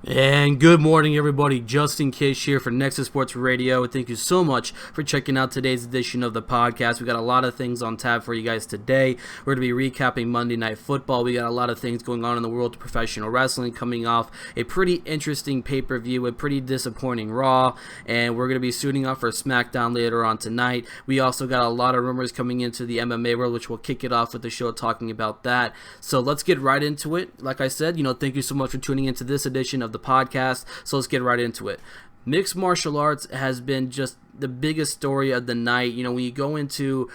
And good morning, everybody. Justin Kish here for Nexus Sports Radio. Thank you so much for checking out today's edition of the podcast. We got a lot of things on tap for you guys today. We're going to be recapping Monday Night Football. We got a lot of things going on in the world of professional wrestling, coming off a pretty interesting pay-per-view, a pretty disappointing Raw, and we're going to be suiting up for SmackDown later on tonight. We also got a lot of rumors coming into the MMA world, which we'll kick it off with the show talking about that. So let's get right into it. Like I said, thank you so much for tuning into this edition of the podcast. So let's get right into it. Mixed martial arts has been just the biggest story of the night. When you go into,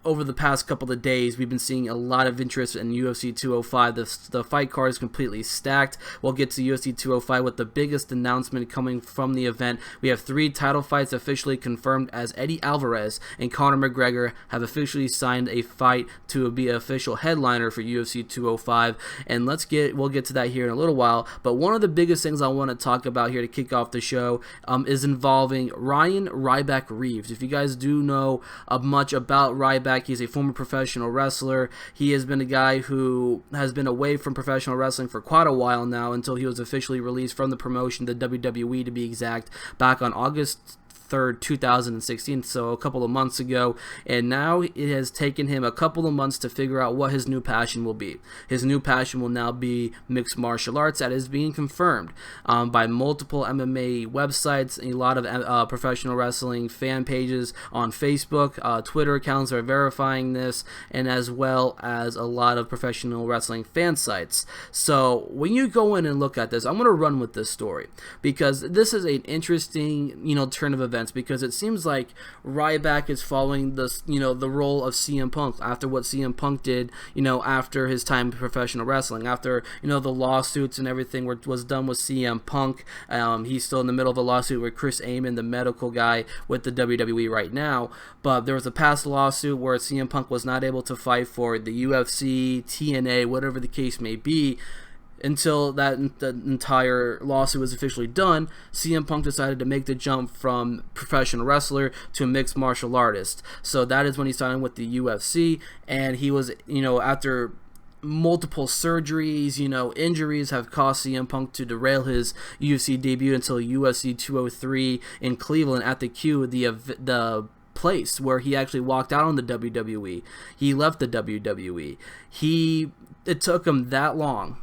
over the past couple of days, we've been seeing a lot of interest in UFC 205. The fight card is completely stacked. We'll get to UFC 205 with the biggest announcement coming from the event. We have 3 title fights officially confirmed, as Eddie Alvarez and Conor McGregor have officially signed a fight to be an official headliner for UFC 205. And we'll get to that here in a little while. But one of the biggest things I want to talk about here to kick off the show is involving Ryan Ryback Reeves. If you guys do know much about Ryback, he's a former professional wrestler. He has been a guy who has been away from professional wrestling for quite a while now, until he was officially released from the promotion, the WWE to be exact, back on August 3rd, 2016, so a couple of months ago, and now it has taken him a couple of months to figure out what his new passion will be. His new passion will now be mixed martial arts. That is being confirmed by multiple MMA websites, a lot of professional wrestling fan pages on Facebook, Twitter accounts are verifying this, and as well as a lot of professional wrestling fan sites. So when you go in and look at this, I'm going to run with this story, because this is an interesting, turn of events, because it seems like Ryback is following this, the role of CM Punk after what CM Punk did, after his time in professional wrestling, after, the lawsuits and everything was done with CM Punk. He's still in the middle of a lawsuit with Chris Amon, the medical guy with the WWE right now, but there was a past lawsuit where CM Punk was not able to fight for the UFC, TNA, whatever the case may be. Until the entire lawsuit was officially done, CM Punk decided to make the jump from professional wrestler to a mixed martial artist. So that is when he signed with the UFC, and he was, after multiple surgeries, injuries have caused CM Punk to derail his UFC debut until UFC 203 in Cleveland at the Q, the place where he actually walked out on the WWE. He left the WWE. It took him that long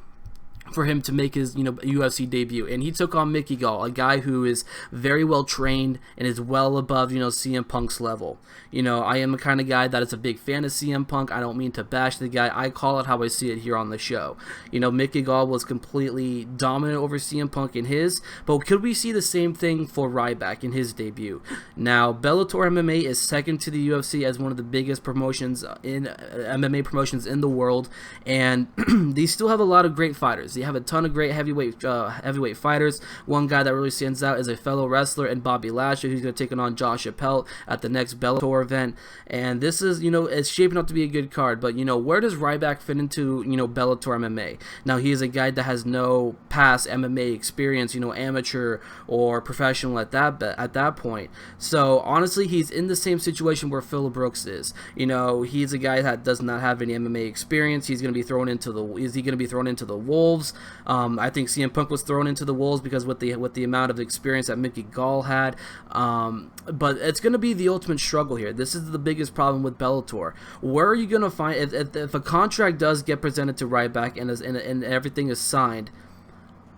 for him to make his UFC debut, and he took on Mickey Gall, a guy who is very well trained and is well above CM Punk's level. I am the kind of guy that is a big fan of CM Punk. I don't mean to bash the guy. I call it how I see it here on the show. Mickey Gall was completely dominant over CM Punk in his, but could we see the same thing for Ryback in his debut? Now, Bellator MMA is second to the UFC as one of the biggest promotions in MMA promotions in the world, and they still have a lot of great fighters. They have a ton of great heavyweight fighters. One guy that really stands out is a fellow wrestler and Bobby Lashley, who's going to take on Josh Appel at the next Bellator event. And this is, it's shaping up to be a good card. But, where does Ryback fit into, Bellator MMA? Now, he is a guy that has no past MMA experience, amateur or professional at that point. So, honestly, he's in the same situation where Phil Brooks is. He's a guy that does not have any MMA experience. Is he going to be thrown into the wolves? I think CM Punk was thrown into the wolves because with the amount of experience that Mickey Gall had. But it's going to be the ultimate struggle here. This is the biggest problem with Bellator. Where are you going to find if a contract does get presented to Ryback and everything is signed?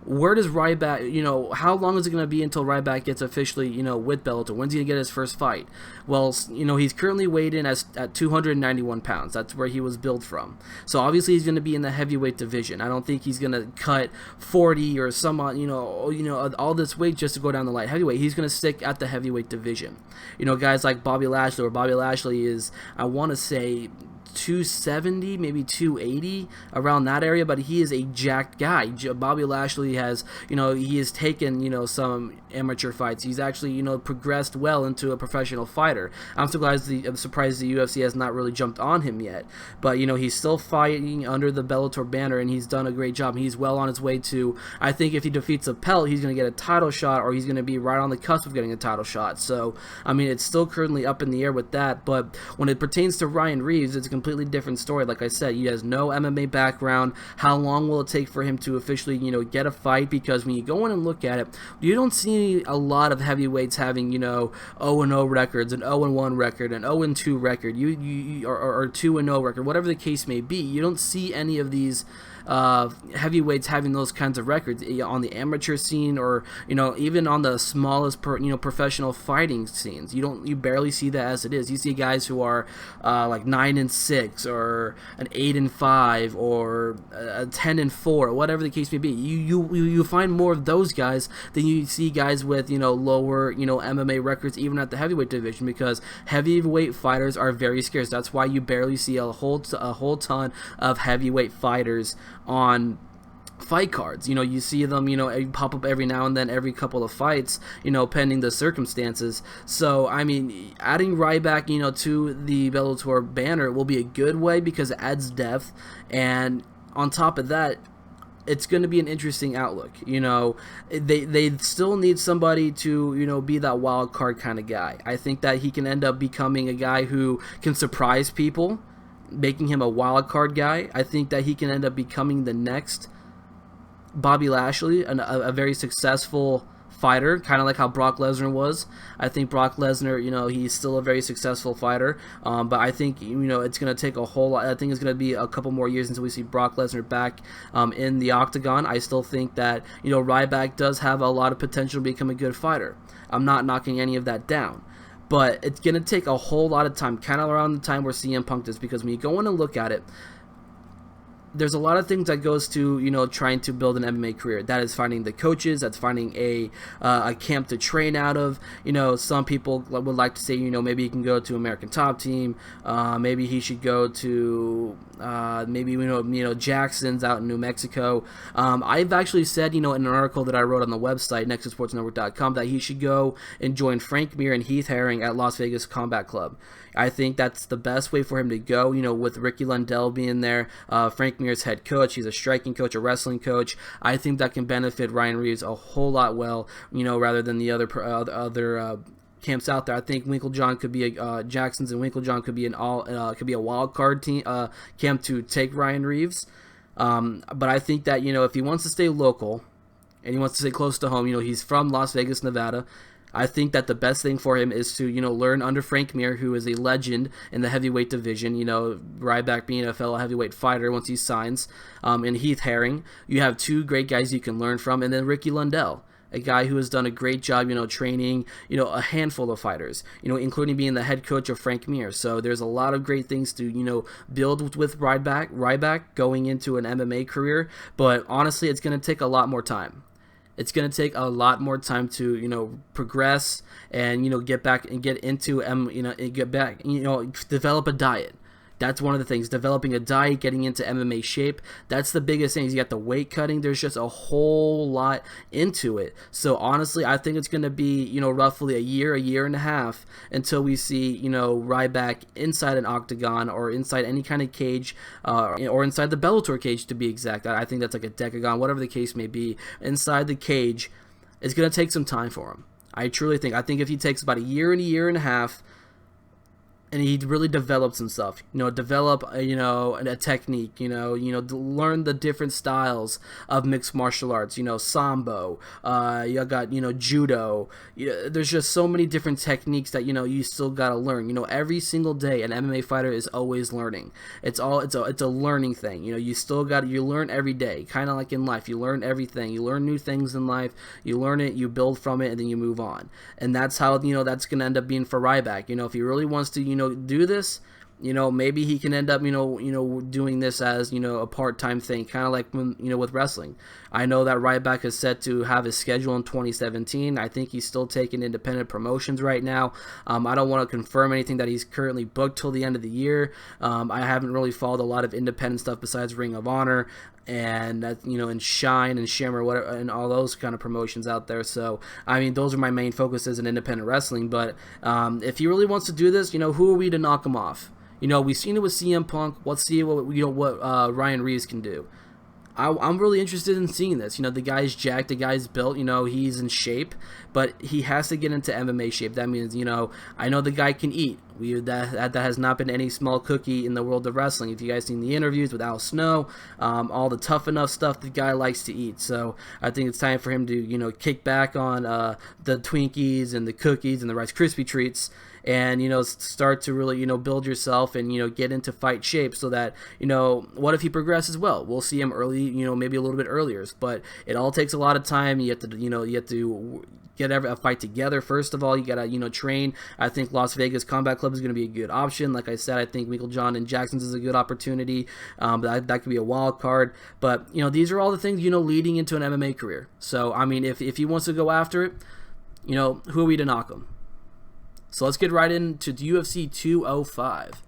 Where does Ryback, how long is it going to be until Ryback gets officially, with Bellator? When's he going to get his first fight? Well, he's currently weighed in at 291 pounds. That's where he was billed from. So obviously he's going to be in the heavyweight division. I don't think he's going to cut 40 or some, all this weight just to go down the light heavyweight. He's going to stick at the heavyweight division. Guys like Bobby Lashley, or Bobby Lashley is, I want to say, 270, maybe 280, around that area, but he is a jacked guy. Bobby Lashley has, he has taken, some amateur fights. He's actually, progressed well into a professional fighter. I'm surprised the UFC has not really jumped on him yet, but, he's still fighting under the Bellator banner, and he's done a great job. He's well on his way to, I think if he defeats Appel, he's going to get a title shot, or he's going to be right on the cusp of getting a title shot. So, I mean, it's still currently up in the air with that, but when it pertains to Ryan Reeves, it's a completely different story. Like I said, he has no MMA background. How long will it take for him to officially, get a fight? Because when you go in and look at it, you don't see a lot of heavyweights having, 0-0 records, an 0-1 record, an 0-2 record, or 2-0 record, whatever the case may be. You don't see any of these heavyweights having those kinds of records on the amateur scene, or even on the smallest professional fighting scenes. You barely see that as it is. You see guys who are like 9-6 or an 8-5 or a 10-4, whatever the case may be. You find more of those guys than you see guys with lower MMA records, even at the heavyweight division, because heavyweight fighters are very scarce. That's why you barely see a whole ton of heavyweight fighters on fight cards. You see them pop up every now and then, every couple of fights, pending the circumstances. So I mean, adding Ryback to the Bellator banner will be a good way, because it adds depth, and on top of that, it's going to be an interesting outlook. They still need somebody to be that wild card kind of guy. I think that he can end up becoming a guy who can surprise people, making him a wild card guy. I think that he can end up becoming the next Bobby Lashley, a very successful fighter, kind of like how Brock Lesnar was. I think Brock Lesnar, he's still a very successful fighter, but I think it's going to take a whole lot. I think it's going to be a couple more years until we see Brock Lesnar back in the octagon. I still think that Ryback does have a lot of potential to become a good fighter. I'm not knocking any of that down. But it's going to take a whole lot of time, kind of around the time where CM Punk is, because when you go in and look at it, there's a lot of things that goes to trying to build an MMA career. That is finding the coaches. That's finding a camp to train out of. Some people would like to say maybe he can go to American Top Team. Maybe he should go to maybe Jackson's out in New Mexico. I've actually said in an article that I wrote on the website nexusportsnetwork.com that he should go and join Frank Mir and Heath Herring at Las Vegas Combat Club. I think that's the best way for him to go, with Ricky Lundell being there, Frank Mir's head coach. He's a striking coach, a wrestling coach. I think that can benefit Ryan Reeves a whole lot well, rather than the other camps out there. I think Winklejohn could be Jackson's and Winklejohn could be could be a wild card team camp to take Ryan Reeves. But I think that if he wants to stay local and he wants to stay close to home, he's from Las Vegas, Nevada. I think that the best thing for him is to, learn under Frank Mir, who is a legend in the heavyweight division, Ryback being a fellow heavyweight fighter once he signs, and Heath Herring. You have two great guys you can learn from, and then Ricky Lundell, a guy who has done a great job, training, a handful of fighters, including being the head coach of Frank Mir. So there's a lot of great things to, build with Ryback going into an MMA career, but honestly, it's going to take a lot more time. It's going to take a lot more time to, progress and, get back and get into, develop a diet. That's one of the things, developing a diet, getting into MMA shape. That's the biggest thing. You got the weight cutting. There's just a whole lot into it. So honestly, I think it's going to be, roughly a year and a half until we see, Ryback inside an octagon or inside any kind of cage, or inside the Bellator cage to be exact. I think that's like a decagon, whatever the case may be. Inside the cage, it's going to take some time for him. I truly think. I think if he takes about a year and a half, and he really develops himself, develop, a technique, learn the different styles of mixed martial arts, sambo, you got, judo. There's just so many different techniques that, you still got to learn. Every single day an MMA fighter is always learning. It's a learning thing. You learn every day, kind of like in life. You learn everything. You learn new things in life. You learn it, you build from it, and then you move on. And that's how, that's going to end up being for Ryback. If he really wants to, do this, maybe he can end up, doing this as, a part-time thing, kind of like when, with wrestling. I know that Ryback is set to have his schedule in 2017. I think he's still taking independent promotions right now. I don't want to confirm anything that he's currently booked till the end of the year. I haven't really followed a lot of independent stuff besides Ring of Honor and that, and Shine and Shimmer, whatever, and all those kind of promotions out there. So I mean, those are my main focuses in independent wrestling. But if he really wants to do this, who are we to knock him off? We've seen it with CM Punk. Let's see what Ryan Reeves can do. I'm really interested in seeing this. The guy's jacked, the guy's built, he's in shape, but he has to get into MMA shape. That means, I know the guy can eat. That has not been any small cookie in the world of wrestling. If you guys seen the interviews with Al Snow, all the tough enough stuff the guy likes to eat. So I think it's time for him to, kick back on the Twinkies and the cookies and the Rice Krispie treats, and start to really build yourself and get into fight shape, so that what if he progresses well? We'll see him early, maybe a little bit earlier, but it all takes a lot of time. You have to get a fight together. First of all, you gotta train. I think Las Vegas Combat Club is going to be a good option. Like I said, I think Meiklejohn and Jackson's is a good opportunity. That could be a wild card. But these are all the things leading into an MMA career. So I mean, if he wants to go after it, who are we to knock him? So let's get right into UFC 205.